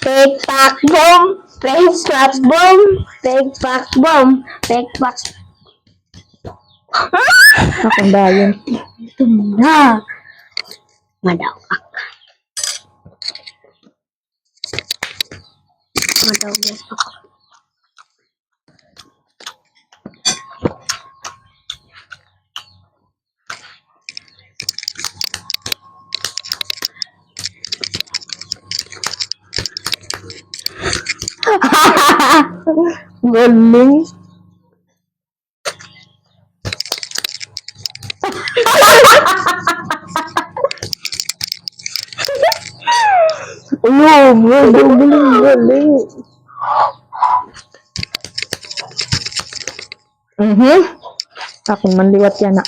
Fake pack boom. Fake pack boom. Fake pack boom. Fake pack. Akong dayon. Ito na. Madawak. Madawak ako. Galing. Galing. Akong manliwat yan na.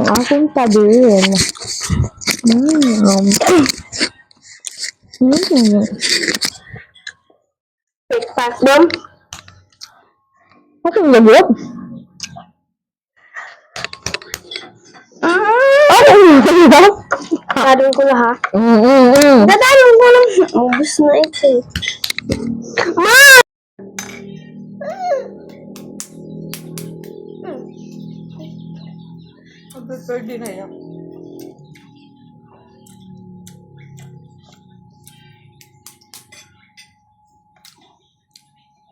Akong pa din. Fake pack boom. Akong lagot. Dadalhin ko na ha. Mm. Dadalhin ko lang. Ubus na ito. Ma! Pwede na yan.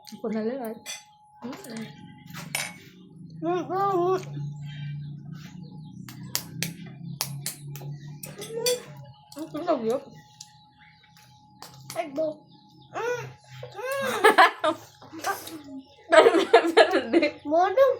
Ako na lang. Ang tunog yun. Ay, bo. Pero di. Modong.